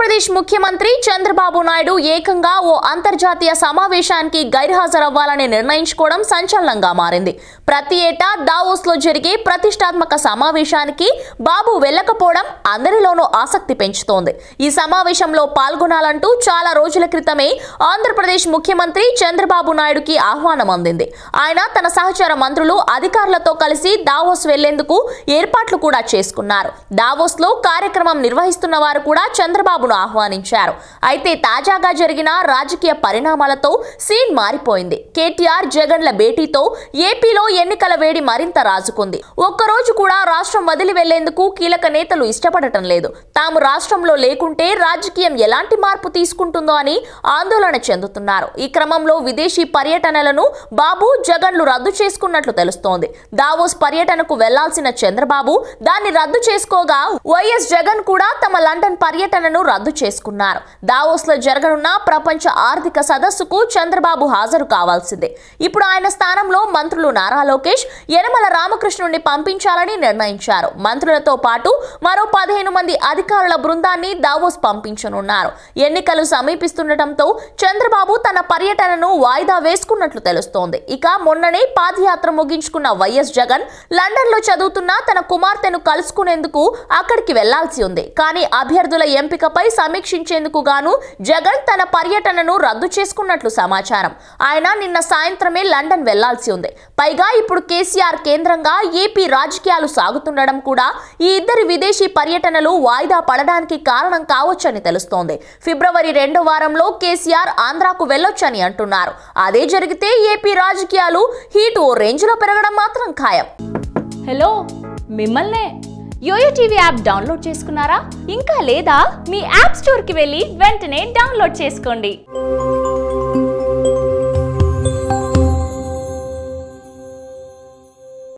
ఆంధ్రప్రదేశ్ ముఖ్యమంత్రి చంద్రబాబు నాయుడు ఏకంగా ఓ అంతర్జాతీయ సమావేశానికి గైర్హాజరవ్వాలని నిర్ణయించుకోవడం సంచలనంగా మారింది. ప్రతి ఏటా దావోస్ లో జరిగే ప్రతిష్టాత్మక సమావేశానికి బాబు వెళ్లకపోవడం అందరిలోనూ ఆసక్తి పెంచుతోంది. ఈ సమావేశంలో పాల్గొనాలంటూ చాలా రోజుల క్రితమే ఆంధ్రప్రదేశ్ ముఖ్యమంత్రి చంద్రబాబు నాయుడుకి ఆహ్వానం అందింది. ఆయన తన సహచర మంత్రులు అధికారులతో కలిసి దావోస్ వెళ్లేందుకు ఏర్పాట్లు కూడా చేసుకున్నారు. దావోస్ లో కార్యక్రమం నిర్వహిస్తున్న వారు కూడా చంద్రబాబును ఆహ్వానించారు. అయితే తాజాగా జరిగిన రాజకీయ పరిణామాలతో సీన్ మారిపోయింది. కేటీఆర్ జగన్ల భేటీతో ఏపీలో ఎన్నికల వేడి మరింత రాజుకుంది. ఒక్కరోజు కూడా రాష్ట్రం వదిలి వెళ్లేందుకు కీలక నేతలు ఇష్టపడటం లేదు. తాము రాష్ట్రంలో లేకుంటే రాజకీయం ఎలాంటి మార్పు తీసుకుంటుందో అని ఆందోళన చెందుతున్నారు. ఈ క్రమంలో విదేశీ పర్యటనలను బాబు జగన్లు రద్దు చేసుకున్నట్లు తెలుస్తోంది. దావోస్ పర్యటనకు వెళ్లాల్సిన చంద్రబాబు దాన్ని రద్దు చేసుకోగా వైఎస్ జగన్ కూడా తమ లండన్ పర్యటనను రద్దు చేసుకున్నారు. దావోస్ లో జరగనున్న ప్రపంచ ఆర్థిక సదస్సుకు చంద్రబాబు హాజరు కావాల్సిందే. ఇప్పుడు ఆయన స్థానంలో మంత్రులు నారా లోకేష్, యనమల రామకృష్ణుడిని పంపించాలని నిర్ణయించారు. మంత్రులతో పాటు మరో 15 మంది అధికారుల బృందాన్ని దావోస్ పంపించనున్నారు. ఎన్నికలు సమీపిస్తుండటంతో చంద్రబాబు తన పర్యటనను వాయిదా వేసుకున్నట్లు తెలుస్తోంది. ఇక మొన్ననే పాదయాత్ర ముగించుకున్న వైఎస్ జగన్ లండన్ లో చదువుతున్న తన కుమార్తెను కలుసుకునేందుకు అక్కడికి వెళ్లాల్సి ఉంది. కానీ అభ్యర్థుల ఎంపికపై సమీక్షించేందుకు గాను జగన్ తన పర్యటనను రద్దు చేసుకున్నట్లు సమాచారం. ఆయన నిన్న సాయంత్రమే లండన్ వెళ్లాల్సి ఉంది. పైగా ఇప్పుడు కేసీఆర్ కేంద్రంగా ఏపీ రాజకీయాలు సాగుతుండడం కూడా ఈ ఇద్దరి విదేశీ పర్యటనలు వాయిదా పడడానికి కారణం కావచ్చని తెలుస్తోంది. ఫిబ్రవరి 2వ వారంలో కేసీఆర్ ఆంధ్రాకు వెళ్లొచ్చని అంటున్నారు. అదే జరిగితే ఏపీ రాజకీయాలు హీట్ ఓ రేంజ్ లో పెరగడం మాత్రం ఖాయం. హలో, మిమ్మల్నే యోయో టీవీ యాప్ డౌన్లోడ్ చేసుకున్నారా? ఇంకా లేదా? మీ యాప్ స్టోర్ కి వెళ్ళి వెంటనే డౌన్లోడ్ చేసుకోండి.